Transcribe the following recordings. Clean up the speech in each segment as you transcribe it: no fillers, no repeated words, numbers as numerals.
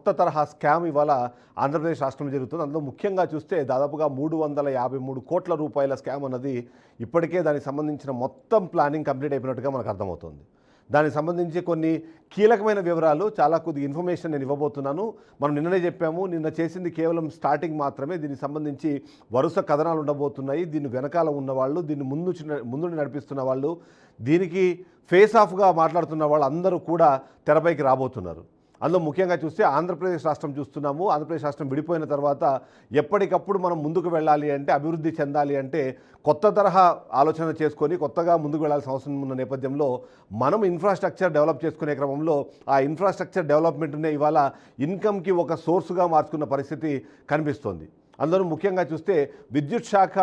కొత్త తరహా స్కామ్ ఇవాళ ఆంధ్రప్రదేశ్ రాష్ట్రంలో జరుగుతుంది. అందులో ముఖ్యంగా చూస్తే దాదాపుగా 353 కోట్ల రూపాయల స్కామ్ అన్నది ఇప్పటికే దానికి సంబంధించిన మొత్తం ప్లానింగ్ కంప్లీట్ అయిపోయినట్టుగా మనకు అర్థమవుతుంది. దానికి సంబంధించి కొన్ని కీలకమైన వివరాలు, చాలా కొద్దిగా ఇన్ఫర్మేషన్ నేను ఇవ్వబోతున్నాను. మనం నిన్ననే చెప్పాము, నిన్న చేసింది కేవలం స్టార్టింగ్ మాత్రమే. దీనికి సంబంధించి వరుస కథనాలు ఉండబోతున్నాయి. దీని వెనకాల ఉన్నవాళ్ళు, దీన్ని ముందు నడిపిస్తున్న వాళ్ళు, దీనికి ఫేస్ ఆఫ్గా మాట్లాడుతున్న వాళ్ళు అందరూ కూడా తెరపైకి రాబోతున్నారు. అందులో ముఖ్యంగా చూస్తే ఆంధ్రప్రదేశ్ రాష్ట్రం చూస్తున్నాము. ఆంధ్రప్రదేశ్ రాష్ట్రం విడిపోయిన తర్వాత ఎప్పటికప్పుడు మనం ముందుకు వెళ్ళాలి అంటే, అభివృద్ధి చెందాలి అంటే కొత్త తరహా ఆలోచన చేసుకొని కొత్తగా ముందుకు వెళ్ళాల్సిన అవసరం ఉన్న నేపథ్యంలో మనం ఇన్ఫ్రాస్ట్రక్చర్ డెవలప్ చేసుకునే క్రమంలో ఆ ఇన్ఫ్రాస్ట్రక్చర్ డెవలప్మెంట్నే ఇవాళ ఇన్కమ్కి ఒక సోర్సుగా మార్చుకున్న పరిస్థితి కనిపిస్తోంది. అందులో ముఖ్యంగా చూస్తే విద్యుత్ శాఖ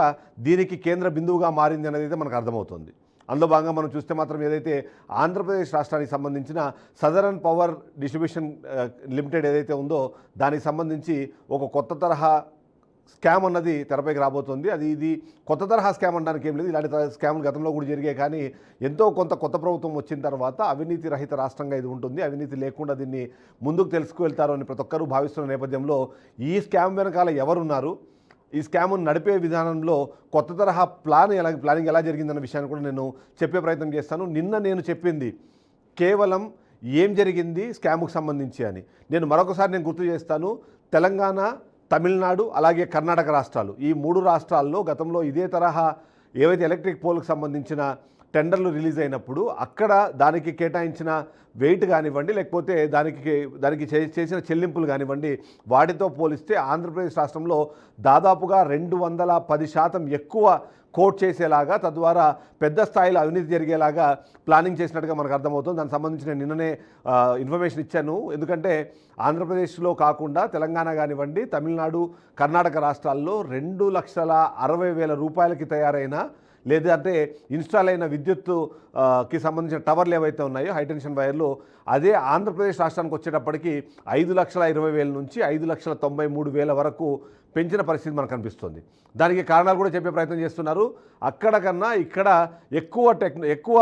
దీనికి కేంద్ర బిందువుగా మారింది అనేది అయితే మనకు అర్థమవుతుంది. అందులో భాగంగా మనం చూస్తే మాత్రం ఏదైతే ఆంధ్రప్రదేశ్ రాష్ట్రానికి సంబంధించిన సదరన్ పవర్ డిస్ట్రిబ్యూషన్ లిమిటెడ్ ఏదైతే ఉందో దానికి సంబంధించి ఒక కొత్త తరహా స్కామ్ అన్నది తెరపైకి రాబోతుంది. ఇది కొత్త తరహా స్కామ్ అనడానికి ఏం లేదు. ఇలాంటి స్కామ్లు గతంలో కూడా జరిగాయి. కానీ ఎంతో కొంత కొత్త ప్రభుత్వం వచ్చిన తర్వాత అవినీతి రహిత రాష్ట్రంగా ఇది ఉంటుంది. అవినీతి లేకుండా దీన్ని ముందుకు తెలుసుకువెళ్తారు అని ప్రతి ఒక్కరూ భావిస్తున్న నేపథ్యంలో ఈ స్కామ్ వెనకాల ఎవరున్నారు, ఈ స్కామ్ను నడిపే విధానంలో కొత్త తరహా ప్లానింగ్ ఎలా జరిగిందన్న విషయాన్ని కూడా నేను చెప్పే ప్రయత్నం చేస్తాను. నిన్న నేను చెప్పింది కేవలం ఏం జరిగింది స్కామ్కు సంబంధించి అని. నేను మరొకసారి గుర్తు చేస్తాను. తెలంగాణ, తమిళనాడు అలాగే కర్ణాటక రాష్ట్రాలు, ఈ 3 రాష్ట్రాల్లో గతంలో ఇదే తరహా ఏవైతే ఎలక్ట్రిక్ పోల్కి సంబంధించిన టెండర్లు రిలీజ్ అయినప్పుడు అక్కడ దానికి కేటాయించిన వెయిట్ కానివ్వండి, లేకపోతే దానికి చేసిన చెల్లింపులు కానివ్వండి, వాటితో పోలిస్తే ఆంధ్రప్రదేశ్ రాష్ట్రంలో దాదాపుగా 210% ఎక్కువ కోట్ చేసేలాగా, తద్వారా పెద్ద స్థాయిలో అవినీతి జరిగేలాగా ప్లానింగ్ చేసినట్టుగా మనకు అర్థమవుతుంది. దానికి సంబంధించి నేను నిన్ననే ఇన్ఫర్మేషన్ ఇచ్చాను. ఎందుకంటే ఆంధ్రప్రదేశ్లో కాకుండా తెలంగాణ కానివ్వండి, తమిళనాడు, కర్ణాటక రాష్ట్రాల్లో 2,60,000 రూపాయలకి తయారైన లేదంటే ఇన్స్టాల్ అయిన విద్యుత్తుకి సంబంధించిన టవర్లు ఏవైతే ఉన్నాయో హైటెన్షన్ వైర్లు, అదే ఆంధ్రప్రదేశ్ రాష్ట్రానికి వచ్చేటప్పటికి 5,20,000 నుంచి 5,93,000 వరకు పెంచిన పరిస్థితి మనకు కనిపిస్తుంది. దానికి కారణాలు కూడా చెప్పే ప్రయత్నం చేస్తున్నారు. అక్కడ కన్నా ఇక్కడ ఎక్కువ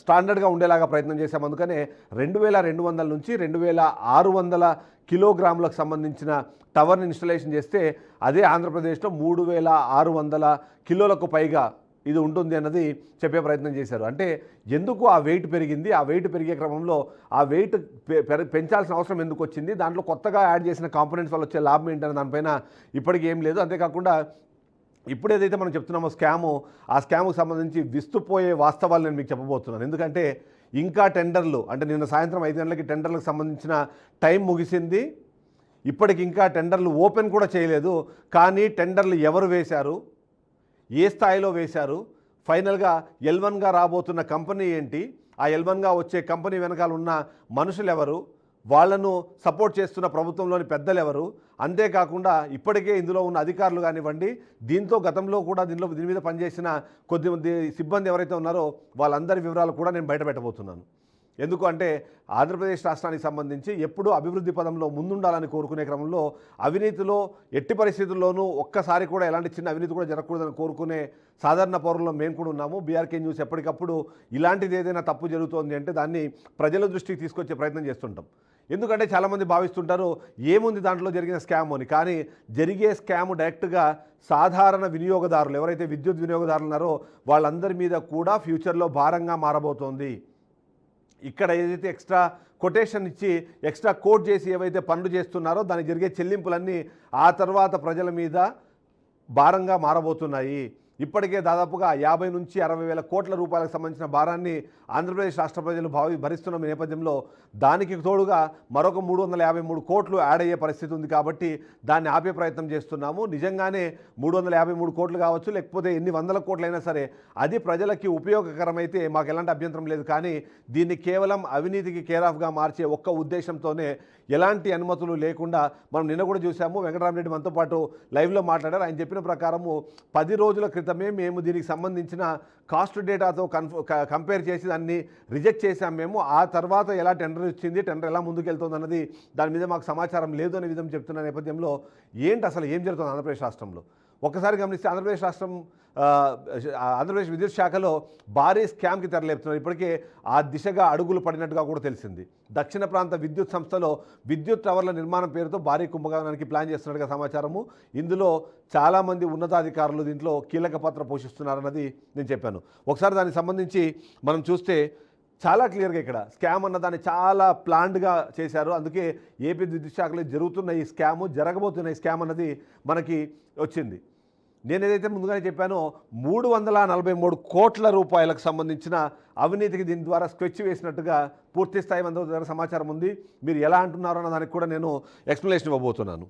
స్టాండర్డ్గా ఉండేలాగా ప్రయత్నం చేశాం. అందుకనే 2,200 నుంచి 2,600 కిలోగ్రాములకు సంబంధించిన టవర్ని ఇన్స్టలేషన్ చేస్తే అదే ఆంధ్రప్రదేశ్లో 3,600 కిలోలకు పైగా ఇది ఉంటుంది అన్నది చెప్పే ప్రయత్నం చేశారు. అంటే ఎందుకు ఆ వెయిట్ పెరిగింది, ఆ వెయిట్ పెరిగే క్రమంలో ఆ వెయిట్ పెంచాల్సిన అవసరం ఎందుకు వచ్చింది, దాంట్లో కొత్తగా యాడ్ చేసిన కాంపోనెంట్స్ వల్ల వచ్చే లాభం ఏంటనే దానిపైన ఇప్పటికీ ఏం లేదు. అంతేకాకుండా ఇప్పుడు ఏదైతే మనం చెప్తున్నామో ఆ స్కామ్కు సంబంధించి విస్తుపోయే వాస్తవాలు నేను మీకు చెప్పబోతున్నాను. ఎందుకంటే ఇంకా టెండర్లు, అంటే నిన్న సాయంత్రం 5 గంటలకి టెండర్లకు సంబంధించిన టైం ముగిసింది. ఇప్పటికి ఇంకా టెండర్లు ఓపెన్ కూడా చేయలేదు. కానీ టెండర్లు ఎవరు వేశారు, ఏ స్థాయిలో వేశారు, ఫైనల్గా L1గా రాబోతున్న కంపెనీ ఏంటి, ఆ L1గా వచ్చే కంపెనీ వెనకాల ఉన్న మనుషులు ఎవరు, వాళ్లను సపోర్ట్ చేస్తున్న ప్రభుత్వంలోని పెద్దలు ఎవరు, అంతేకాకుండా ఇప్పటికే ఇందులో ఉన్న అధికారులు కానివ్వండి, దీంతో గతంలో కూడా దీని మీద పనిచేసిన కొద్దిమంది సిబ్బంది ఎవరైతే ఉన్నారో వాళ్ళందరి వివరాలు కూడా నేను బయటపెట్టబోతున్నాను. ఎందుకు అంటే ఆంధ్రప్రదేశ్ రాష్ట్రానికి సంబంధించి ఎప్పుడూ అభివృద్ధి పదంలో ముందుండాలని కోరుకునే క్రమంలో అవినీతిలో ఎట్టి పరిస్థితుల్లోనూ ఒక్కసారి కూడా ఎలాంటి చిన్న అవినీతి కూడా జరగకూడదని కోరుకునే సాధారణ పౌరుల్లో మేము కూడా ఉన్నాము. బీఆర్కే న్యూస్ ఎప్పటికప్పుడు ఇలాంటిది ఏదైనా తప్పు జరుగుతోంది అంటే దాన్ని ప్రజల దృష్టికి తీసుకొచ్చే ప్రయత్నం చేస్తుంటాం. ఎందుకంటే చాలామంది భావిస్తుంటారు ఏముంది దాంట్లో జరిగిన స్కామ్ అని. కానీ జరిగే స్కామ్ డైరెక్ట్గా సాధారణ వినియోగదారులు, ఎవరైతే విద్యుత్ వినియోగదారులు ఉన్నారో వాళ్ళందరి మీద కూడా ఫ్యూచర్లో భారంగా మారబోతోంది. ఇక్కడ ఏదైతే ఎక్స్ట్రా కొటేషన్ ఇచ్చి ఎక్స్ట్రా కోట్ చేసి ఏవైతే పనులు చేస్తున్నారో దానికి జరిగే చెల్లింపులన్నీ ఆ తర్వాత ప్రజల మీద భారంగా మారబోతున్నాయి. ఇప్పటికే దాదాపుగా 50 నుంచి 60,000 కోట్ల రూపాయలకు సంబంధించిన భారాన్ని ఆంధ్రప్రదేశ్ రాష్ట్ర ప్రజలు భరిస్తున్న నేపథ్యంలో దానికి తోడుగా మరొక 353 కోట్లు యాడ్ అయ్యే పరిస్థితి ఉంది. కాబట్టి దాన్ని ఆపే ప్రయత్నం చేస్తున్నాము. నిజంగానే 353 కోట్లు కావచ్చు, లేకపోతే ఎన్ని వందల కోట్లైనా సరే అది ప్రజలకి ఉపయోగకరమైతే మాకు ఎలాంటి అభ్యంతరం లేదు. కానీ దీన్ని కేవలం అవినీతికి కేరాఫ్గా మార్చే ఒక్క ఉద్దేశంతోనే ఎలాంటి అనుమతులు లేకుండా మనం నిన్న కూడా చూసాము. వెంకటరామరెడ్డి మనతో పాటు లైవ్లో మాట్లాడారు. ఆయన చెప్పిన ప్రకారము 10 రోజుల క్రితమే మేము దీనికి సంబంధించిన కాస్ట్ డేటాతో కంపేర్ చేసి దాన్ని రిజెక్ట్ చేశాం మేము. ఆ తర్వాత ఎలా టెండర్ వచ్చింది, టెండర్ ఎలా ముందుకెళ్తుంది అన్నది దాని మీద మాకు సమాచారం లేదు అనే విధంగా చెప్తున్న నేపథ్యంలో ఏంటి అసలు ఏం జరుగుతుంది ఆంధ్రప్రదేశ్ రాష్ట్రంలో? ఒక్కసారి గమనిస్తే ఆంధ్రప్రదేశ్ విద్యుత్ శాఖలో భారీ స్కామ్కి తెరలేపుతున్నారు. ఇప్పటికే ఆ దిశగా అడుగులు పడినట్టుగా కూడా తెలిసింది. దక్షిణ ప్రాంత విద్యుత్ సంస్థలో విద్యుత్ టవర్ల నిర్మాణం పేరుతో భారీ కుంభకోణానికి ప్లాన్ చేస్తున్నట్టుగా సమాచారము. ఇందులో చాలామంది ఉన్నతాధికారులు దీంట్లో కీలక పాత్ర పోషిస్తున్నారన్నది నేను చెప్పాను. ఒకసారి దానికి సంబంధించి మనం చూస్తే చాలా క్లియర్గా ఇక్కడ స్కామ్ అన్నదాన్ని చాలా ప్లాన్డ్గా చేశారు. అందుకే ఏపీ విద్యుత్ శాఖలో జరుగుతున్న ఈ స్కాము, జరగబోతున్న ఈ స్కామ్ అన్నది మనకి వచ్చింది. నేను ఏదైతే ముందుగానే చెప్పానో 343 కోట్ల రూపాయలకు సంబంధించిన అవినీతికి దీని ద్వారా స్కెచ్ వేసినట్టుగా పూర్తి స్థాయి మంది దగ్గర సమాచారం ఉంది. మీరు ఎలా అంటున్నారో అన్న దానికి కూడా నేను ఎక్స్ప్లెనేషన్ ఇవ్వబోతున్నాను.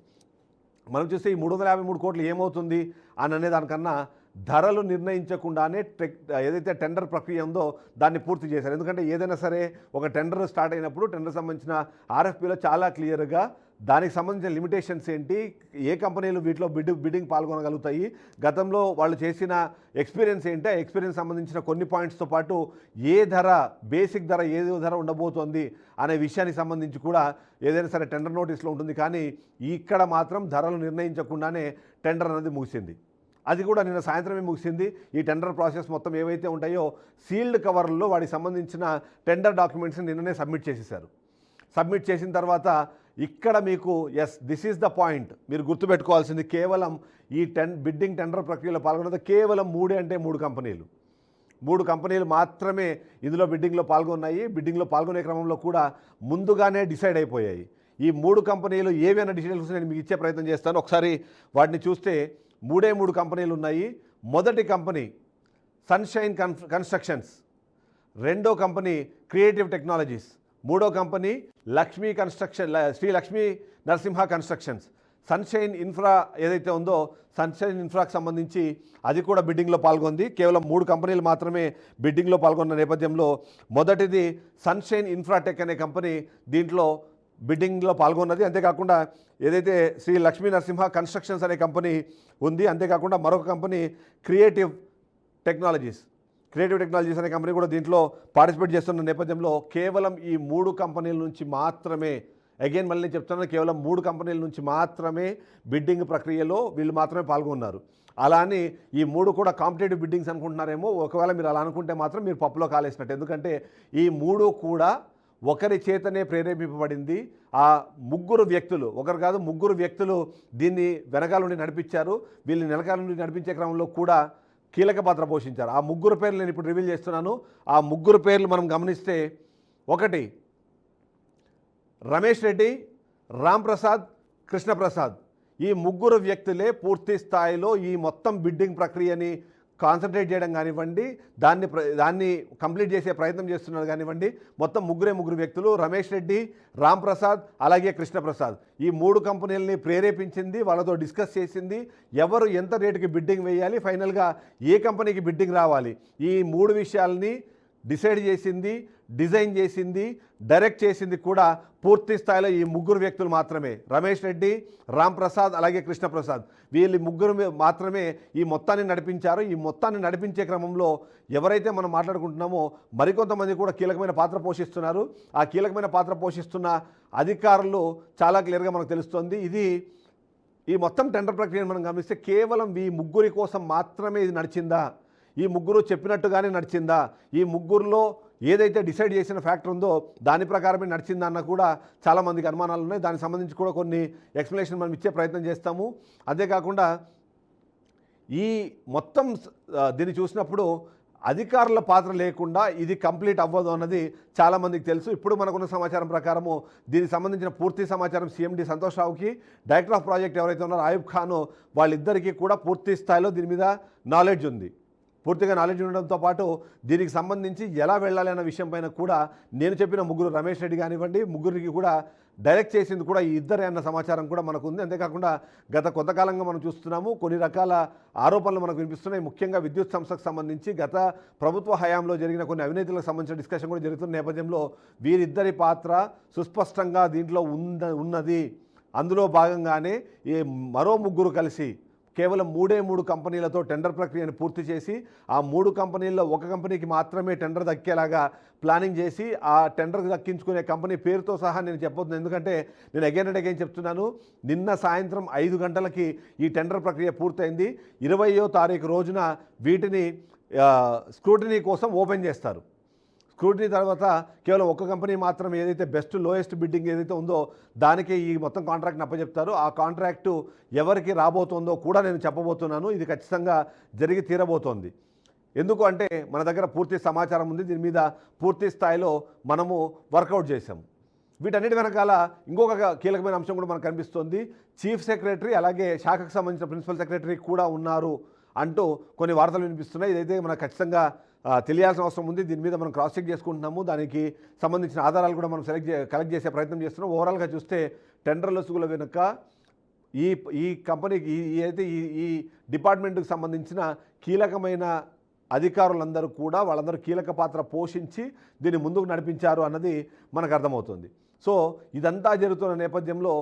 మనం చూస్తే ఈ 353 కోట్లు ఏమవుతుంది అని అనే దానికన్నా ధరలు నిర్ణయించకుండానే ఏదైతే టెండర్ ప్రక్రియ ఉందో దాన్ని పూర్తి చేశారు. ఎందుకంటే ఏదైనా సరే ఒక టెండర్ స్టార్ట్ అయినప్పుడు టెండర్ సంబంధించిన ఆర్ఎఫ్పీలో చాలా క్లియర్గా దానికి సంబంధించిన లిమిటేషన్స్ ఏంటి, ఏ కంపెనీలు వీటిలో బిడ్డింగ్ పాల్గొనగలుగుతాయి, గతంలో వాళ్ళు చేసిన ఎక్స్పీరియన్స్ ఏంటి, ఆ ఎక్స్పీరియన్స్ సంబంధించిన కొన్ని పాయింట్స్తో పాటు ఏ ధర, బేసిక్ ధర ఏ ధర ఉండబోతోంది అనే విషయానికి సంబంధించి కూడా ఏదైనా సరే టెండర్ నోటీస్లో ఉంటుంది. కానీ ఇక్కడ మాత్రం ధరలు నిర్ణయించకుండానే టెండర్ అనేది ముగిసింది. అది కూడా నిన్న సాయంత్రమే ముగిసింది. ఈ టెండర్ ప్రాసెస్ మొత్తం ఏవైతే ఉంటాయో సీల్డ్ కవర్లలో వాటికి సంబంధించిన టెండర్ డాక్యుమెంట్స్ని నిన్ననే సబ్మిట్ చేసేసారు. సబ్మిట్ చేసిన తర్వాత ఇక్కడ మీకు దిస్ ఈజ్ ద పాయింట్, మీరు గుర్తుపెట్టుకోవాల్సింది కేవలం ఈ బిడ్డింగ్ టెండర్ ప్రక్రియలో పాల్గొన్నది కేవలం 3 కంపెనీలు. 3 కంపెనీలు మాత్రమే ఇందులో బిడ్డింగ్లో పాల్గొన్నాయి. బిడ్డింగ్లో పాల్గొనే క్రమంలో కూడా ముందుగానే డిసైడ్ అయిపోయాయి. ఈ 3 కంపెనీలు ఏవైనా డీటెయిల్స్ నేను మీకు ఇచ్చే ప్రయత్నం చేస్తాను. ఒకసారి వాటిని చూస్తే 3 కంపెనీలు ఉన్నాయి. మొదటి కంపెనీ సన్షైన్ కన్స్ట్రక్షన్స్, రెండో కంపెనీ క్రియేటివ్ టెక్నాలజీస్, మూడో company Shri Lakshmi Narasimha Constructions. Sunshine Infra ఏదైతే ఉందో సన్షైన్ ఇన్ఫ్రాకి సంబంధించి అది కూడా బిడ్డింగ్లో పాల్గొంది. కేవలం 3 కంపెనీలు మాత్రమే బిడ్డింగ్లో పాల్గొన్న నేపథ్యంలో మొదటిది సన్షైన్ ఇన్ఫ్రాటెక్ అనే కంపెనీ దీంట్లో బిడ్డింగ్లో పాల్గొన్నది. అంతేకాకుండా ఏదైతే శ్రీ లక్ష్మీ నరసింహ కన్స్ట్రక్షన్స్ అనే కంపెనీ ఉంది, అంతేకాకుండా మరొక కంపెనీ క్రియేటివ్ టెక్నాలజీస్ అనే కంపెనీ కూడా దీంట్లో పార్టిసిపేట్ చేస్తున్న నేపథ్యంలో కేవలం ఈ 3 కంపెనీల నుంచి మాత్రమే, అగైన్ మళ్ళీ చెప్తున్నాను, కేవలం 3 కంపెనీల నుంచి మాత్రమే బిడ్డింగ్ ప్రక్రియలో వీళ్ళు మాత్రమే పాల్గొన్నారు. అలా అని ఈ 3 కూడా కాంపిటేటివ్ బిడ్డింగ్స్ అనుకుంటున్నారేమో. ఒకవేళ మీరు అలా అనుకుంటే మాత్రం మీరు పప్పులో కాలేసినట్టు. ఎందుకంటే ఈ 3 కూడా ఒకరి చేతనే ప్రేరేపింపబడింది. ఆ 3 వ్యక్తులు, ఒకరు కాదు 3 వ్యక్తులు దీన్ని వెనకాల నుండి నడిపించారు. వీళ్ళని వెనకాల నుండి నడిపించే క్రమంలో కూడా కీలక పాత్ర పోషించారు. ఆ 3 పేర్లు నేను ఇప్పుడు రివీల్ చేస్తున్నాను. ఆ 3 పేర్లు మనం గమనిస్తే, ఒకటి రమేష్ రెడ్డి, రామ్ ప్రసాద్, కృష్ణప్రసాద్. ఈ 3 వ్యక్తులే పూర్తి స్థాయిలో ఈ మొత్తం బిడ్డింగ్ ప్రక్రియని కాన్సన్ట్రేట్ చేయడం కానివ్వండి, దాన్ని కంప్లీట్ చేసే ప్రయత్నం చేస్తున్నారు కానివ్వండి. మొత్తం 3 వ్యక్తులు, రమేష్ రెడ్డి, రామ్ ప్రసాద్ అలాగే కృష్ణప్రసాద్. ఈ 3 కంపెనీలని ప్రేరేపించింది, వాళ్ళతో డిస్కస్ చేసింది, ఎవరు ఎంత రేటుకి బిడ్డింగ్ వేయాలి, ఫైనల్గా ఏ కంపెనీకి బిడ్డింగ్ రావాలి, ఈ 3 విషయాలని డిసైడ్ చేసింది, డిజైన్ చేసింది, డైరెక్ట్ చేసింది కూడా పూర్తి స్థాయిలో ఈ 3 వ్యక్తులు మాత్రమే. రమేష్ రెడ్డి, రామ్ ప్రసాద్ అలాగే కృష్ణప్రసాద్. వీళ్ళు 3 మాత్రమే ఈ మొత్తాన్ని నడిపించారు. ఈ మొత్తాన్ని నడిపించే క్రమంలో ఎవరైతే మనం మాట్లాడుకుంటున్నామో మరికొంతమంది కూడా కీలకమైన పాత్ర పోషిస్తున్నారు. ఆ కీలకమైన పాత్ర పోషిస్తున్న అధికారులు చాలా క్లియర్గా మనకు తెలుస్తుంది. ఈ మొత్తం టెండర్ ప్రక్రియను మనం గమనిస్తే కేవలం ఈ 3 కోసం మాత్రమే ఇది నడిచిందా, ఈ 3 చెప్పినట్టుగానే నడిచిందా, ఈ 3లో ఏదైతే డిసైడ్ చేసిన ఫ్యాక్టర్ ఉందో దాని ప్రకారమే నడిచిందన్న కూడా చాలామందికి అనుమానాలు ఉన్నాయి. దానికి సంబంధించి కూడా కొన్ని ఎక్స్ప్లెనేషన్ మనం ఇచ్చే ప్రయత్నం చేస్తాము. అంతేకాకుండా ఈ మొత్తం దీన్ని చూసినప్పుడు అధికారుల పాత్ర లేకుండా ఇది కంప్లీట్ అవ్వదు అన్నది చాలామందికి తెలుసు. ఇప్పుడు మనకున్న సమాచారం ప్రకారము దీనికి సంబంధించిన పూర్తి సమాచారం సీఎండి సంతోష్ రావుకి, డైరెక్టర్ ఆఫ్ ప్రాజెక్ట్ ఎవరైతే ఉన్నారో ఆయుబ్ ఖాన్, వాళ్ళిద్దరికీ కూడా పూర్తి స్థాయిలో దీని మీద నాలెడ్జ్ ఉంది. పూర్తిగా నాలెడ్జ్ ఉండడంతో పాటు దీనికి సంబంధించి ఎలా వెళ్ళాలి అన్న విషయం పైన కూడా నేను చెప్పిన 3 రమేష్ రెడ్డి కానివ్వండి, 3కి కూడా డైరెక్ట్ చేసింది కూడా ఈ ఇద్దరే అన్న సమాచారం కూడా మనకు ఉంది. అంతేకాకుండా గత కొంతకాలంగా మనం చూస్తున్నాము, కొన్ని రకాల ఆరోపణలు మనకు వినిపిస్తున్నాయి. ముఖ్యంగా విద్యుత్ సంస్థకు సంబంధించి గత ప్రభుత్వ హయాంలో జరిగిన కొన్ని అవినీతులకు సంబంధించిన డిస్కషన్ కూడా జరుగుతున్న నేపథ్యంలో వీరిద్దరి పాత్ర సుస్పష్టంగా దీంట్లో ఉన్నది. అందులో భాగంగానే ఈ మరో 3 కలిసి కేవలం 3 కంపెనీలతో టెండర్ ప్రక్రియను పూర్తి చేసి ఆ 3 కంపెనీల్లో ఒక కంపెనీకి మాత్రమే టెండర్ దక్కేలాగా ప్లానింగ్ చేసి ఆ టెండర్ దక్కించుకునే కంపెనీ పేరుతో సహా నేను చెప్పబోతున్నాను. ఎందుకంటే నేను అగైన్ అండ్ అగైన్ చెప్తున్నాను, నిన్న సాయంత్రం 5 గంటలకి ఈ టెండర్ ప్రక్రియ పూర్తయింది. 20వ తారీఖు రోజున వీటిని స్క్రూటినీ కోసం ఓపెన్ చేస్తారు. స్క్రూటినీ తర్వాత కేవలం ఒక కంపెనీ మాత్రం ఏదైతే బెస్ట్ లోయెస్ట్ బిడ్డింగ్ ఏదైతే ఉందో దానికి ఈ మొత్తం కాంట్రాక్ట్ని అప్పచెప్తారు. ఆ కాంట్రాక్టు ఎవరికి రాబోతుందో కూడా నేను చెప్పబోతున్నాను. ఇది ఖచ్చితంగా జరిగి తీరబోతోంది. ఎందుకు అంటే మన దగ్గర పూర్తి సమాచారం ఉంది, దీని మీద పూర్తి స్థాయిలో మనము వర్కౌట్ చేసాము. వీటన్నిటి వెనకాల ఇంకొక కీలకమైన అంశం కూడా మనకు కనిపిస్తోంది. చీఫ్ సెక్రటరీ అలాగే శాఖకు సంబంధించిన ప్రిన్సిపల్ సెక్రటరీ కూడా ఉన్నారు అంటూ కొన్ని వార్తలు వినిపిస్తున్నాయి. ఇదైతే మనకు ఖచ్చితంగా తెలియాల్సిన అవసరం ఉంది. దీని మీద మనం క్రాస్ చెక్ చేసుకుంటున్నాము. దానికి సంబంధించిన ఆధారాలు కూడా మనం కలెక్ట్ చేసే ప్రయత్నం చేస్తున్నాం. ఓవరాల్గా చూస్తే టెండర్ లొసుగుల వెనుక ఈ కంపెనీకి అయితే ఈ డిపార్ట్మెంట్కి సంబంధించిన కీలకమైన అధికారులందరూ కూడా వాళ్ళందరూ కీలక పాత్ర పోషించి దీన్ని ముందుకు నడిపించారు అన్నది మనకు అర్థమవుతుంది. సో ఇదంతా జరుగుతున్న నేపథ్యంలో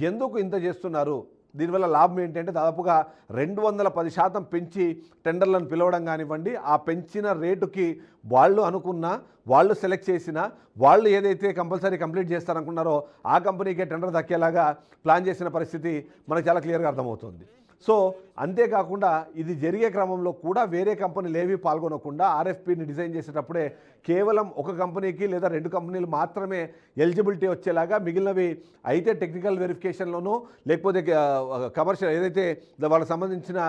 ఎందుకు ఇంత చేస్తున్నారు, దీనివల్ల లాభం ఏంటంటే దాదాపుగా 210% పెంచి టెండర్లను పిలవడం కానివ్వండి, ఆ పెంచిన రేటుకి వాళ్ళు అనుకున్న వాళ్ళు సెలెక్ట్ చేసిన వాళ్ళు ఏదైతే కంపల్సరీ కంప్లీట్ చేస్తారనుకున్నారో ఆ కంపెనీకే టెండర్ దక్కేలాగా ప్లాన్ చేసిన పరిస్థితి మనకు చాలా క్లియర్గా అర్థమవుతుంది. సో అంతేకాకుండా ఇది జరిగే క్రమంలో కూడా వేరే కంపెనీలు ఏవి పాల్గొనకుండా ఆర్ఎఫ్పిని డిజైన్ చేసేటప్పుడే కేవలం ఒక కంపెనీకి లేదా 2 కంపెనీలు మాత్రమే ఎలిజిబిలిటీ వచ్చేలాగా, మిగిలినవి అయితే టెక్నికల్ వెరిఫికేషన్లోనూ లేకపోతే కమర్షియల్ ఏదైతే వాళ్ళకి సంబంధించిన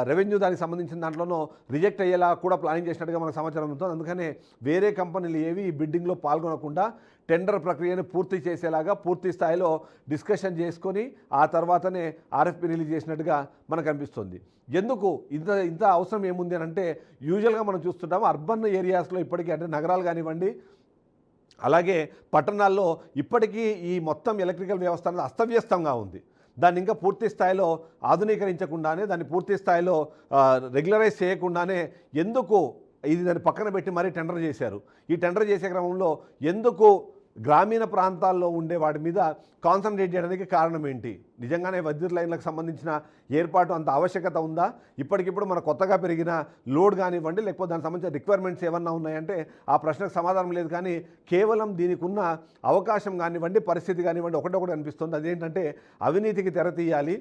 రెవెన్యూ దానికి సంబంధించిన దాంట్లోనూ రిజెక్ట్ అయ్యేలా కూడా ప్లానింగ్ చేసినట్టుగా మనకు సమాచారం ఉంటుంది. అందుకనే వేరే కంపెనీలు ఏవి ఈ బిడ్డింగ్లో పాల్గొనకుండా టెండర్ ప్రక్రియను పూర్తి చేసేలాగా పూర్తి స్థాయిలో డిస్కషన్ చేసుకొని ఆ తర్వాతనే ఆర్ఎఫ్పి రిలీజ్ చేసినట్టుగా మనకు అనిపిస్తుంది. ఎందుకు ఇంత అవసరం ఏముంది అని అంటే, యూజువల్గా మనం చూస్తుంటాము అర్బన్ ఏరియాస్లో ఇప్పటికీ, అంటే నగరాలు కానివ్వండి అలాగే పట్టణాల్లో ఇప్పటికీ ఈ మొత్తం ఎలక్ట్రికల్ వ్యవస్థ అనేది అస్తవ్యస్తంగా ఉంది. దాన్ని ఇంకా పూర్తి స్థాయిలో ఆధునీకరించకుండానే, దాన్ని పూర్తి స్థాయిలో రెగ్యులరైజ్ చేయకుండానే ఎందుకు దాన్ని పక్కన పెట్టి మరీ టెండర్ చేశారు. ఈ టెండర్ చేసే క్రమంలో ఎందుకు గ్రామీణ ప్రాంతాల్లో ఉండే వాటి మీద కాన్సన్ట్రేట్ చేయడానికి కారణం ఏంటి? నిజంగానే విద్యుత్ లైన్లకు సంబంధించిన ఏర్పాటు అంత ఆవశ్యకత ఉందా? ఇప్పటికిప్పుడు మన కొత్తగా పెరిగిన లోడ్ కానివ్వండి లేకపోతే దానికి సంబంధించిన రిక్వైర్మెంట్స్ ఏమన్నా ఉన్నాయంటే ఆ ప్రశ్నకు సమాధానం లేదు. కానీ కేవలం దీనికి ఉన్న అవకాశం కానివ్వండి, పరిస్థితి కానివ్వండి ఒకటొకటి అనిపిస్తుంది. అదేంటంటే అవినీతికి తెర తీయాలి,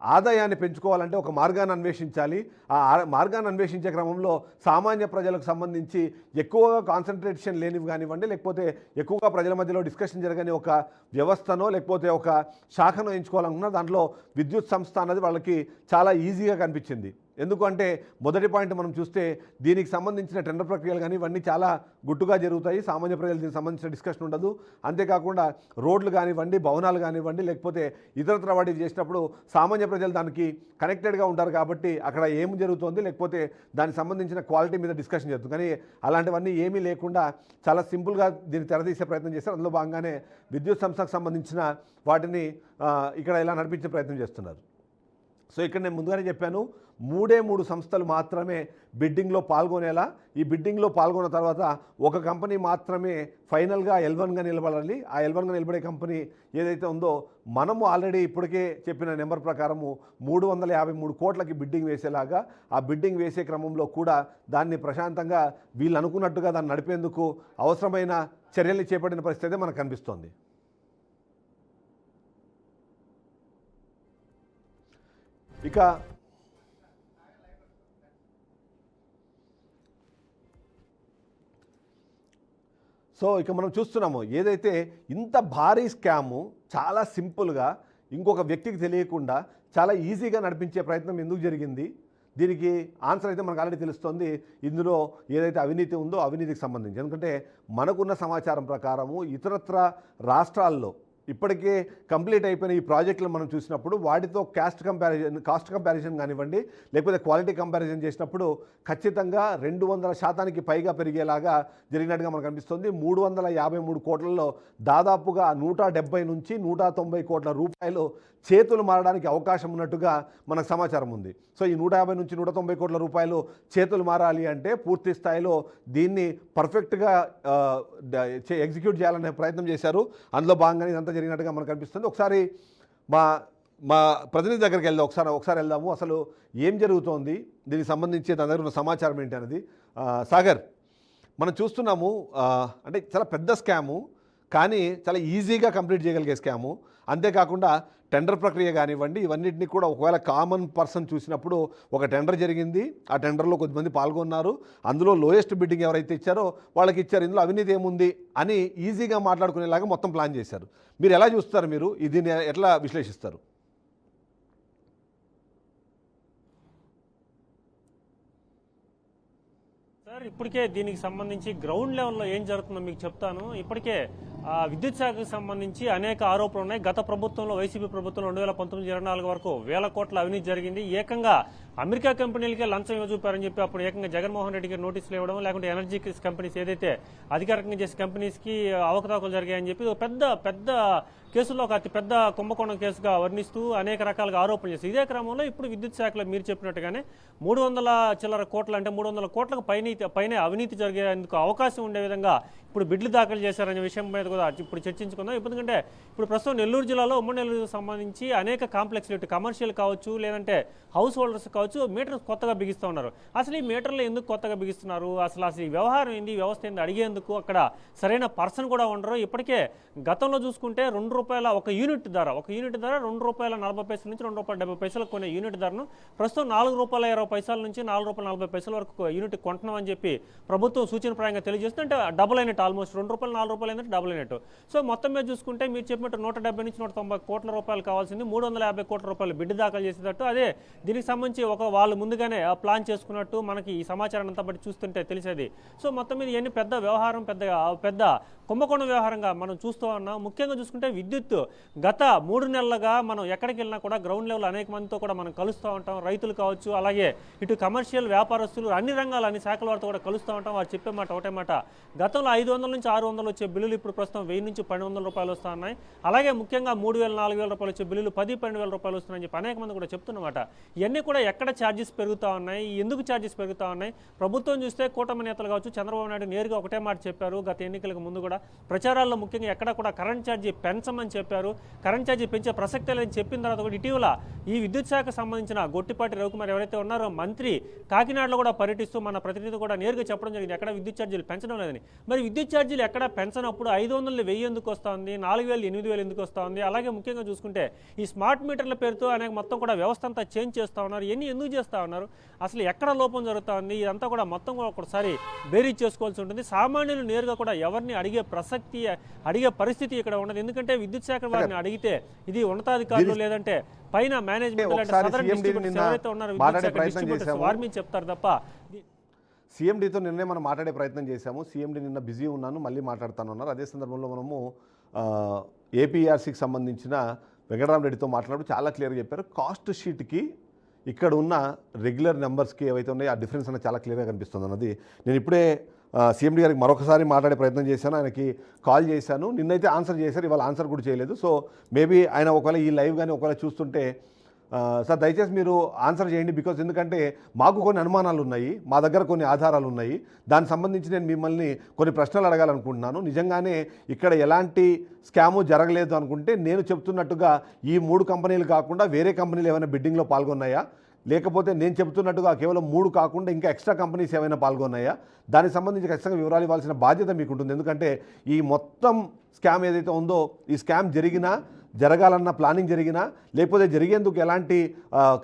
ఆదాయాన్ని పెంచుకోవాలంటే ఒక మార్గాన్ని అన్వేషించాలి. ఆ మార్గాన్ని అన్వేషించే క్రమంలో సామాన్య ప్రజలకు సంబంధించి ఎక్కువగా కాన్సన్ట్రేషన్ లేనివి కానివ్వండి లేకపోతే ఎక్కువగా ప్రజల మధ్యలో డిస్కషన్ జరగని ఒక వ్యవస్థనో లేకపోతే ఒక శాఖనో ఎంచుకోవాలనుకున్నా దాంట్లో విద్యుత్ సంస్థ అన్నది వాళ్ళకి చాలా ఈజీగా కనిపించింది. ఎందుకంటే మొదటి పాయింట్ మనం చూస్తే దీనికి సంబంధించిన టెండర్ ప్రక్రియలు కానీ ఇవన్నీ చాలా గుట్టుగా జరుగుతాయి. సామాన్య ప్రజలు దీనికి సంబంధించిన డిస్కషన్ ఉండదు. అంతేకాకుండా రోడ్లు కానివ్వండి, భవనాలు కానివ్వండి లేకపోతే ఇతరత్ర వాటికి చేసినప్పుడు సామాన్య ప్రజలు దానికి కనెక్టెడ్గా ఉంటారు కాబట్టి అక్కడ ఏం జరుగుతుంది లేకపోతే దానికి సంబంధించిన క్వాలిటీ మీద డిస్కషన్ జరుగుతుంది. కానీ అలాంటివన్నీ ఏమీ లేకుండా చాలా సింపుల్గా దీన్ని తెరదీసే ప్రయత్నం చేస్తారు. అందులో భాగంగానే విద్యుత్ సంస్థకు సంబంధించిన వాటిని ఇక్కడ ఇలా నడిపించే ప్రయత్నం చేస్తున్నారు. సో ఇక్కడ నేను ముందుగానే చెప్పాను, 3 సంస్థలు మాత్రమే బిడ్డింగ్లో పాల్గొనేలా. ఈ బిడ్డింగ్లో పాల్గొన్న తర్వాత ఒక కంపెనీ మాత్రమే ఫైనల్గా L1గా నిలబడాలి. ఆ L1గా నిలబడే కంపెనీ ఏదైతే ఉందో మనము ఆల్రెడీ ఇప్పటికే చెప్పిన నెంబర్ ప్రకారము 353 కోట్లకి బిడ్డింగ్ వేసేలాగా, ఆ బిడ్డింగ్ వేసే క్రమంలో కూడా దాన్ని ప్రశాంతంగా వీళ్ళు అనుకున్నట్టుగా దాన్ని నడిపేందుకు అవసరమైన చర్యల్ని చేపట్టిన పరిస్థితి మనకు కనిపిస్తోంది. ఇక మనం చూస్తున్నాము ఏదైతే ఇంత భారీ స్కాము చాలా సింపుల్గా ఇంకొక వ్యక్తికి తెలియకుండా చాలా ఈజీగా నడిపించే ప్రయత్నం ఎందుకు జరిగింది? దీనికి ఆన్సర్ అయితే మనకు ఆల్రెడీ తెలుస్తుంది. ఇందులో ఏదైతే అవినీతి ఉందో అవినీతికి సంబంధించి. ఎందుకంటే మనకున్న సమాచారం ప్రకారము ఇతరత్ర రాష్ట్రాల్లో ఇప్పటికే కంప్లీట్ అయిపోయిన ఈ ప్రాజెక్టులు మనం చూసినప్పుడు వాటితో కాస్ట్ కంపారిజన్ కానివ్వండి లేకపోతే క్వాలిటీ కంపారిజన్ చేసినప్పుడు ఖచ్చితంగా 200% పైగా పెరిగేలాగా జరిగినట్టుగా మనకు అనిపిస్తుంది. 353 కోట్లలో దాదాపుగా 170 నుంచి 190 కోట్ల రూపాయలు చేతులు మారడానికి అవకాశం ఉన్నట్టుగా మనకు సమాచారం ఉంది. సో ఈ 150 నుంచి 190 కోట్ల రూపాయలు చేతులు మారాలి అంటే పూర్తి స్థాయిలో దీన్ని పర్ఫెక్ట్గా ఎగ్జిక్యూట్ చేయాలనే ప్రయత్నం చేశారు. అందులో భాగంగానే ఇదంతా జరిగినట్టుగా మనకు అనిపిస్తుంది. ఒకసారి మా మా ప్రతినిధి దగ్గరికి వెళ్దాం, ఒకసారి వెళ్దాము. అసలు ఏం జరుగుతోంది, దీనికి సంబంధించి దాని దగ్గర ఉన్న సమాచారం ఏంటి అనేది. సాగర్, మనం చూస్తున్నాము, అంటే చాలా పెద్ద స్కాము, కానీ చాలా ఈజీగా కంప్లీట్ చేయగలిగే స్కాము. అంతేకాకుండా టెండర్ ప్రక్రియ కానివ్వండి, ఇవన్నిటిని కూడా ఒకవేళ కామన్ పర్సన్ చూసినప్పుడు ఒక టెండర్ జరిగింది, ఆ టెండర్లో కొద్దిమంది పాల్గొన్నారు, అందులో లోయెస్ట్ బిడ్డింగ్ ఎవరైతే ఇచ్చారో వాళ్ళకి ఇచ్చారు, ఇందులో అవినీతి ఏముంది అని ఈజీగా మాట్లాడుకునేలాగా మొత్తం ప్లాన్ చేశారు. మీరు ఎలా చూస్తారు, మీరు దీన్ని ఎట్లా విశ్లేషిస్తారు? సార్, ఇప్పటికే దీనికి సంబంధించి గ్రౌండ్ లెవెల్లో ఏం జరుగుతుందో మీకు చెప్తాను. ఇప్పటికే విద్యుత్ శాఖకు సంబంధించి అనేక ఆరోపణలు ఉన్నాయి. గత ప్రభుత్వంలో, వైసీపీ ప్రభుత్వంలో 2019-24 వరకు వేల కోట్ల అవినీతి జరిగింది. ఏకంగా అమెరికా కంపెనీలకే లంచం ఇవ్వజూపారని చెప్పి అప్పుడు ఏకంగా జగన్మోహన్ రెడ్డికి నోటీసులు ఇవ్వడం, లేకుంటే ఎనర్జీ కంపెనీస్ ఏదైతే అధికారికంగా చేసే కంపెనీస్కి అవకతవకలు జరిగాయని చెప్పి పెద్ద పెద్ద కేసుల్లో ఒక అతి పెద్ద కుంభకోణం కేసుగా వర్ణిస్తూ అనేక రకాలుగా ఆరోపణలు చేస్తారు. ఇదే క్రమంలో ఇప్పుడు విద్యుత్ శాఖలో మీరు చెప్పినట్టుగానే 300 చిల్లర కోట్లు, అంటే 300 కోట్లకు పైనే అవినీతి జరిగేందుకు అవకాశం ఉండే విధంగా ఇప్పుడు బిడ్లు దాఖలు చేశారనే విషయం మీద కూడా ఇప్పుడు చర్చించుకుందాం. ఎందుకంటే ఇప్పుడు ప్రస్తుతం నెల్లూరు జిల్లాలో, ఉమ్మడి నెల్లూరుకు సంబంధించి అనేక కాంప్లెక్స్లు, ఇటు కమర్షియల్ కావచ్చు, లేదంటే హౌస్ హోల్డర్స్ కావచ్చు, మీటర్స్ కొత్తగా బిగిస్తూ ఉన్నారు. అసలు ఈ మీటర్లు ఎందుకు కొత్తగా బిగిస్తున్నారు, అసలు ఈ వ్యవహారం ఏంది, వ్యవస్థ ఏంది అడిగేందుకు అక్కడ సరైన పర్సన్ కూడా ఉండరు. ఇప్పటికే గతంలో చూసుకుంటే ₹2 ఒక యూనిట్ ధర ₹2.40 నుంచి ₹2.70 కొనే యూనిట్ ధరను ప్రస్తుతం ₹4.20 నుంచి ₹4.40 వరకు యూనిట్ కొంటున్నామని చెప్పి ప్రభుత్వం సూచనప్రాయంగా తెలియజేస్తుంది. అంటే డబుల్ అయినట్టు, ఆల్మోస్ట్ ₹2, ₹4 అంటే డబుల్ అయినట్టు. సో మొత్తం మీద చూసుకుంటే మీరు చెప్పినట్టు 170 నుంచి 190 కోట్ల రూపాయలు కావాల్సింది 350 కోట్ల రూపాయలు బిడ్డు దాఖలు చేసేటట్టు. అదే దీనికి సంబంధించి వాళ్ళు ముందుగానే ప్లాన్ చేసుకున్నట్టు మనకి ఈ సమాచారం అంతా బట్టి చూస్తుంటే తెలిసేది. సో మొత్తం మీద ఇవన్నీ పెద్ద వ్యవహారం, పెద్ద కుంభకోణం వ్యవహారంగా మనం చూస్తూ ఉన్నాం. ముఖ్యంగా చూసుకుంటే విద్యుత్ గత 3 నెలలుగా మనం ఎక్కడికి వెళ్ళినా కూడా గ్రౌండ్ లెవెల్ అనేక మందితో కూడా మనం కలుస్తూ ఉంటాం. రైతులు కావచ్చు, అలాగే ఇటు కమర్షియల్ వ్యాపారస్తులు, అన్ని రంగాలు, అన్ని శాఖల వారితో కూడా కలుస్తూ ఉంటాం. వారు చెప్పే మాట ఒకటే మాట, గతంలో 500 నుంచి 600 వచ్చే బిల్లులు ఇప్పుడు ప్రస్తుతం 1000 నుంచి 1200 రూపాయలు వస్తూ ఉన్నాయి. అలాగే ముఖ్యంగా 3000, 4000 రూపాయలు వచ్చే బిల్లులు 10-12 రూపాయలు వస్తున్నాయని చెప్పి అనేక మంది కూడా చెప్తున్నమాట. ఇవన్నీ కూడా ఎక్కడ ఛార్జెస్ పెరుగుతూ ఉన్నాయి, ఎందుకు ఛార్జెస్ పెరుగుతూ ఉన్నాయి? ప్రభుత్వం చూస్తే కూటమి నేతలు కావచ్చు, చంద్రబాబు నాయుడు నేరుగా ఒకటే మాట చెప్పారు. గత ఎన్నికలకు ముందు కూడా ప్రచారాల్లో ముఖ్యంగా ఎక్కడ కూడా కరెంట్ ఛార్జీ పెంచమని చెప్పారు. కరెంట్ ఛార్జీ పెంచే ప్రసక్తే లేదని చెప్పిన తర్వాత కూడా ఇటీవల ఈ విద్యుత్ శాఖకు సంబంధించిన గొట్టిపాటి రవికుమార్ ఎవరైతే ఉన్నారో మంత్రి, కాకినాడలో కూడా పర్యటిస్తూ మన ప్రతినిధి కూడా నేరుగా చెప్పడం జరిగింది, ఎక్కడ విద్యుత్ ఛార్జీలు పెంచడం లేదని. మరి విద్యుత్ ఛార్జీలు ఎక్కడ పెంచనప్పుడు 500 1000 ఎందుకు వస్తూ ఉంది, 4000 8000 ఎందుకు వస్తూ ఉంది? అలాగే ముఖ్యంగా చూసుకుంటే ఈ స్మార్ట్ మీటర్ల పేరుతో అనేక మొత్తం కూడా వ్యవస్థ అంతా చేంజ్ చేస్తూ ఉన్నారు. ఇవన్నీ ఎందుకు చేస్తూ ఉన్నారు, అసలు ఎక్కడ లోపం జరుగుతూ ఉంది? ఇదంతా కూడా మొత్తం కూడా ఒకసారి బేరీజ్ చేసుకోవాల్సి ఉంటుంది. సామాన్యులు నేరుగా కూడా ఎవరిని అడిగే పరిస్థితి ఇక్కడ ఉండదు. ఎందుకంటే విద్యుత్ శాఖ వారిని అడిగితే ఇది ఉన్నతాధికారులు లేదంటే పైన మేనేజ్మెంట్ ఎవరైతే ఉన్నారో వారి మీద చెప్తారు తప్ప. సీఎండీతో నిన్నే మనం మాట్లాడే ప్రయత్నం చేశాము. సీఎండీ నిన్న బిజీ ఉన్నాను, మళ్ళీ మాట్లాడుతాను అన్నారు. అదే సందర్భంలో మనము ఏపీఆర్సీకి సంబంధించిన వెంకటరామరెడ్డితో మాట్లాడినప్పుడు చాలా క్లియర్గా చెప్పారు. కాస్ట్ షీట్కి ఇక్కడ ఉన్న రెగ్యులర్ నెంబర్స్కి ఏవైతే ఉన్నాయో ఆ డిఫరెన్స్ అనేది చాలా క్లియర్గా కనిపిస్తుంది అన్నది. నేను ఇప్పుడే సీఎండీ గారికి మరొకసారి మాట్లాడే ప్రయత్నం చేశాను, ఆయనకి కాల్ చేశాను. నిన్నైతే ఆన్సర్ చేశారు, ఇవాళ ఆన్సర్ కూడా చేయలేదు. సో మేబీ ఆయన ఒకవేళ ఈ లైవ్ కానీ ఒకవేళ చూస్తుంటే, సార్ దయచేసి మీరు ఆన్సర్ చేయండి, బికాజ్ ఎందుకంటే మాకు కొన్ని అనుమానాలు ఉన్నాయి, మా దగ్గర కొన్ని ఆధారాలు ఉన్నాయి, దానికి సంబంధించి నేను మిమ్మల్ని కొన్ని ప్రశ్నలు అడగాలనుకుంటున్నాను. నిజంగానే ఇక్కడ ఎలాంటి స్కాము జరగలేదు అనుకుంటే నేను చెప్తున్నట్టుగా ఈ 3 కంపెనీలు కాకుండా వేరే కంపెనీలు ఏమైనా బిడ్డింగ్లో పాల్గొన్నాయా, లేకపోతే నేను చెబుతున్నట్టుగా కేవలం 3 కాకుండా ఇంకా ఎక్స్ట్రా కంపెనీస్ ఏమైనా పాల్గొన్నాయా, దానికి సంబంధించి ఖచ్చితంగా వివరాలు ఇవ్వాల్సిన బాధ్యత మీకు ఉంటుంది. ఎందుకంటే ఈ మొత్తం స్కామ్ ఏదైతే ఉందో, ఈ స్కామ్ జరగాలన్న ప్లానింగ్ జరిగినా, లేకపోతే జరిగేందుకు ఎలాంటి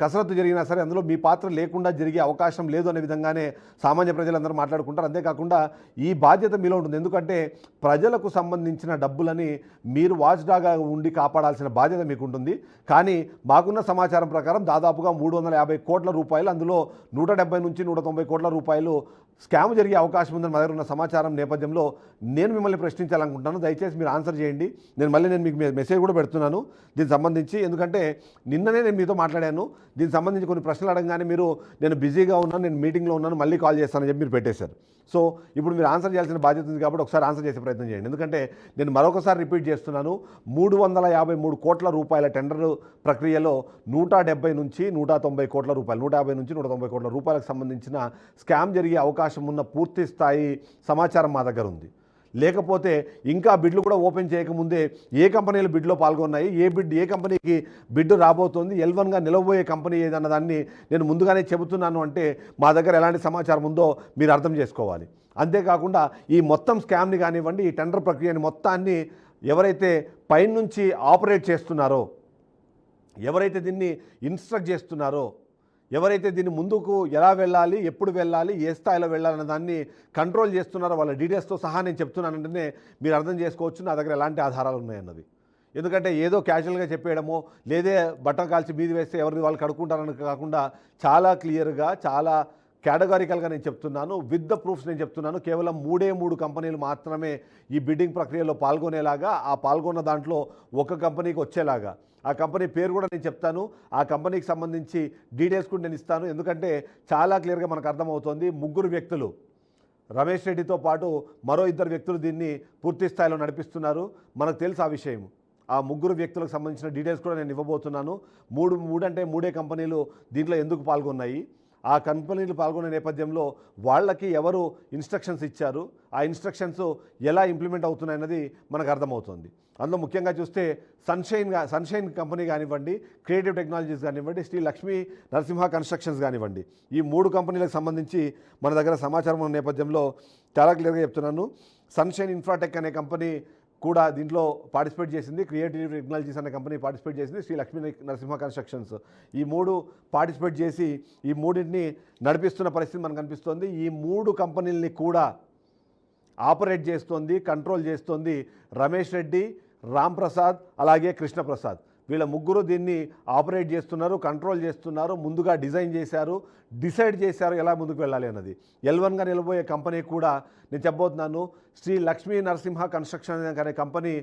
కసరత్తు జరిగినా సరే అందులో మీ పాత్ర లేకుండా జరిగే అవకాశం లేదు అనే విధంగానే సామాన్య ప్రజలందరూ మాట్లాడుకుంటారు. అంతేకాకుండా ఈ బాధ్యత మీలో ఉంటుంది. ఎందుకంటే ప్రజలకు సంబంధించిన డబ్బులని మీరు వాచ్డాగా ఉండి కాపాడాల్సిన బాధ్యత మీకు ఉంటుంది. కానీ మాకున్న సమాచారం ప్రకారం దాదాపుగా 350 కోట్ల రూపాయలు, అందులో 170 నుంచి 190 కోట్ల రూపాయలు స్కామ్ జరిగే అవకాశం ఉందని మా దగ్గర ఉన్న సమాచారం నేపథ్యంలో నేను మిమ్మల్ని ప్రశ్నించాలనుకుంటున్నాను. దయచేసి మీరు ఆన్సర్ చేయండి. నేను మీకు మెసేజ్ కూడా పెడుతున్నాను దీనికి సంబంధించి. ఎందుకంటే నిన్ననే నేను మీతో మాట్లాడాను, దీనికి సంబంధించి కొన్ని ప్రశ్నలు అడగగానే మీరు నేను బిజీగా ఉన్నాను, నేను మీటింగ్లో ఉన్నాను, మళ్ళీ కాల్ చేస్తానని చెప్పి మీరు పెట్టేశారు. సో ఇప్పుడు మీరు ఆన్సర్ చేయాల్సిన బాధ్యత ఉంది కాబట్టి ఒకసారి ఆన్సర్ చేసే ప్రయత్నం చేయండి. ఎందుకంటే నేను మరొకసారి రిపీట్ చేస్తున్నాను, 353 కోట్ల రూపాయల టెండర్ ప్రక్రియలో 170 నుంచి 190 కోట్ల రూపాయలు, 150 నుంచి 190 కోట్ల రూపాయలకు సంబంధించిన స్కామ్ జరిగే అవకాశం ఉన్న పూర్తి స్థాయి సమాచారం మా దగ్గర ఉంది. లేకపోతే ఇంకా బిడ్లు కూడా ఓపెన్ చేయకముందే ఏ కంపెనీలు బిడ్లో పాల్గొన్నాయి, ఏ కంపెనీకి బిడ్ రాబోతోంది, L1గా నిలవబోయే కంపెనీ ఏదన్న దాన్ని నేను ముందుగానే చెబుతున్నాను అంటే మా దగ్గర ఎలాంటి సమాచారం ఉందో మీరు అర్థం చేసుకోవాలి. అంతేకాకుండా ఈ మొత్తం స్కామ్ని కానివ్వండి, ఈ టెండర్ ప్రక్రియని మొత్తాన్ని ఎవరైతే పైనుంచి ఆపరేట్ చేస్తున్నారో, ఎవరైతే దీన్ని ఇన్స్ట్రక్ట్ చేస్తున్నారో, ఎవరైతే దీన్ని ముందుకు ఎలా వెళ్ళాలి, ఎప్పుడు వెళ్ళాలి, ఏ స్థాయిలో వెళ్ళాలన్న దాన్ని కంట్రోల్ చేస్తున్నారో వాళ్ళ డీటెయిల్స్తో సహా నేను చెప్తున్నానంటేనే మీరు అర్థం చేసుకోవచ్చు నా దగ్గర ఎలాంటి ఆధారాలు ఉన్నాయన్నది. ఎందుకంటే ఏదో క్యాజువల్గా చెప్పేయడమో లేదే బట్టలు కాల్చి మీది వేస్తే ఎవరిది వాళ్ళు కడుక్కుంటారని కాకుండా చాలా క్లియర్గా, చాలా కేటగారికల్గా నేను చెప్తున్నాను, విత్ ద ప్రూఫ్స్ నేను చెప్తున్నాను. కేవలం 3 కంపెనీలు మాత్రమే ఈ బిడ్డింగ్ ప్రక్రియలో పాల్గొనేలాగా, ఆ పాల్గొన్న దాంట్లో ఒక కంపెనీకి వచ్చేలాగా, ఆ కంపెనీ పేరు కూడా నేను చెప్తాను, ఆ కంపెనీకి సంబంధించి డీటెయిల్స్ కూడా నేను ఇస్తాను. ఎందుకంటే చాలా క్లియర్గా మనకు అర్థమవుతోంది, 3 వ్యక్తులు రమేష్ రెడ్డితో పాటు మరో 2 వ్యక్తులు దీన్ని పూర్తి స్థాయిలో నడిపిస్తున్నారు. మనకు తెలుసు ఆ విషయం. ఆ 3 వ్యక్తులకు సంబంధించిన డీటెయిల్స్ కూడా నేను ఇవ్వబోతున్నాను. 3 కంపెనీలు దీంట్లో ఎందుకు పాల్గొన్నాయి, ఆ కంపెనీలు పాల్గొనే నేపథ్యంలో వాళ్ళకి ఎవరు ఇన్స్ట్రక్షన్స్ ఇచ్చారు, ఆ ఇన్స్ట్రక్షన్స్ ఎలా ఇంప్లిమెంట్ అవుతున్నాయన్నది మనకు అర్థమవుతుంది. అందులో ముఖ్యంగా చూస్తే సన్షైన్ కంపెనీ కానివ్వండి, క్రియేటివ్ టెక్నాలజీస్ కానివ్వండి, శ్రీ లక్ష్మీ నరసింహ కన్స్ట్రక్షన్స్ కానివ్వండి, ఈ 3 కంపెనీలకు సంబంధించి మన దగ్గర సమాచారం ఉన్న నేపథ్యంలో చాలా క్లియర్గా చెప్తున్నాను. సన్షైన్ ఇన్ఫ్రాటెక్ అనే కంపెనీ కూడా దీంట్లో పార్టిసిపేట్ చేసింది, క్రియేటివ్ టెక్నాలజీస్ అనే కంపెనీ పార్టిసిపేట్ చేసింది, శ్రీ లక్ష్మీ నరసింహ కన్స్ట్రక్షన్స్. ఈ 3 పార్టిసిపేట్ చేసి ఈ 3ని నడిపిస్తున్న పరిస్థితి మనకు కనిపిస్తోంది. ఈ 3 కంపెనీలని కూడా ఆపరేట్ చేస్తోంది, కంట్రోల్ చేస్తోంది రమేష్ రెడ్డి, రామ్ ప్రసాద్, అలాగే కృష్ణప్రసాద్. వీళ్ళ 3 దీన్ని ఆపరేట్ చేస్తున్నారు, కంట్రోల్ చేస్తున్నారు, ముందుగా డిజైన్ చేశారు, డిసైడ్ చేశారు ఎలా ముందుకు వెళ్ళాలి అన్నది. L1గా నిలబోయే కంపెనీ కూడా నేను చెప్పబోతున్నాను, శ్రీ లక్ష్మీ నరసింహ కన్స్ట్రక్షన్ అనే కంపెనీ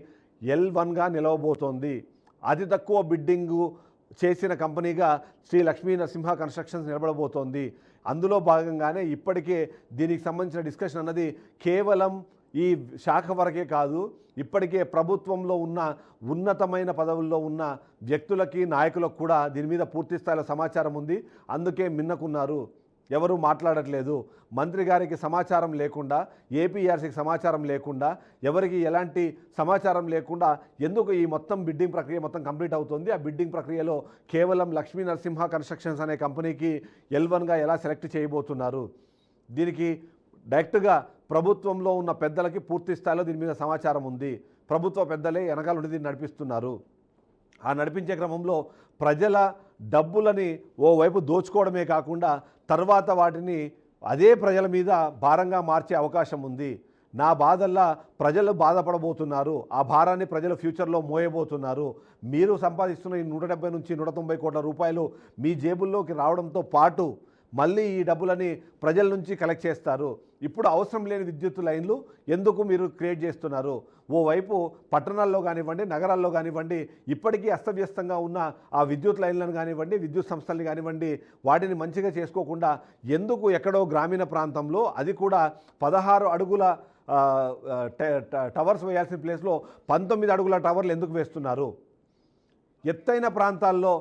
L1గా నిలవబోతోంది. అతి తక్కువ బిడ్డింగు చేసిన కంపెనీగా శ్రీ లక్ష్మీ నరసింహ కన్స్ట్రక్షన్స్ నిలబడబోతోంది. అందులో భాగంగానే ఇప్పటికే దీనికి సంబంధించిన డిస్కషన్ అన్నది కేవలం ఈ శాఖ వరకే కాదు, ఇప్పటికే ప్రభుత్వంలో ఉన్న ఉన్నతమైన పదవుల్లో ఉన్న వ్యక్తులకి, నాయకులకు కూడా దీని మీద పూర్తి స్థాయిలో సమాచారం ఉంది. అందుకే మిన్నకున్నారు, ఎవరు మాట్లాడట్లేదు. మంత్రి గారికి సమాచారం లేకుండా, ఏపీఆర్సీకి సమాచారం లేకుండా, ఎవరికి ఎలాంటి సమాచారం లేకుండా ఎందుకు ఈ మొత్తం బిడ్డింగ్ ప్రక్రియ మొత్తం కంప్లీట్ అవుతుంది. ఆ బిడ్డింగ్ ప్రక్రియలో కేవలం లక్ష్మీ నరసింహ కన్స్ట్రక్షన్స్ అనే కంపెనీకి L1గా ఎలా సెలెక్ట్ చేయబోతున్నారు, దీనికి డైరెక్ట్గా ప్రభుత్వంలో ఉన్న పెద్దలకి పూర్తి స్థాయిలో దీని మీద సమాచారం ఉంది. ప్రభుత్వ పెద్దలే వెనకాల ఉండి దీన్ని నడిపిస్తున్నారు. ఆ నడిపించే క్రమంలో ప్రజల డబ్బులని ఓవైపు దోచుకోవడమే కాకుండా తర్వాత వాటిని అదే ప్రజల మీద భారంగా మార్చే అవకాశం ఉంది. నా బాధల్లా ప్రజలు బాధపడబోతున్నారు, ఆ భారాన్ని ప్రజలు ఫ్యూచర్లో మోయబోతున్నారు. మీరు సంపాదిస్తున్న ఈ 170 నుంచి 190 కోట్ల రూపాయలు మీ జేబుల్లోకి రావడంతో పాటు మళ్ళీ ఈ డబ్బులని ప్రజల నుంచి కలెక్ట్ చేస్తారు. ఇప్పుడు అవసరం లేని విద్యుత్ లైన్లు ఎందుకు మీరు క్రియేట్ చేస్తున్నారు? ఓవైపు పట్టణాల్లో కానివ్వండి, నగరాల్లో కానివ్వండి, ఇప్పటికీ అస్తవ్యస్తంగా ఉన్న ఆ విద్యుత్ లైన్లను కానివ్వండి, విద్యుత్ సంస్థల్ని కానివ్వండి, వాటిని మంచిగా చేసుకోకుండా ఎందుకు ఎక్కడో గ్రామీణ ప్రాంతంలో, అది కూడా 16 అడుగుల టవర్స్ వేయాల్సిన ప్లేస్లో 19 అడుగుల టవర్లు ఎందుకు వేస్తున్నారు? ఎత్తైన ప్రాంతాల్లో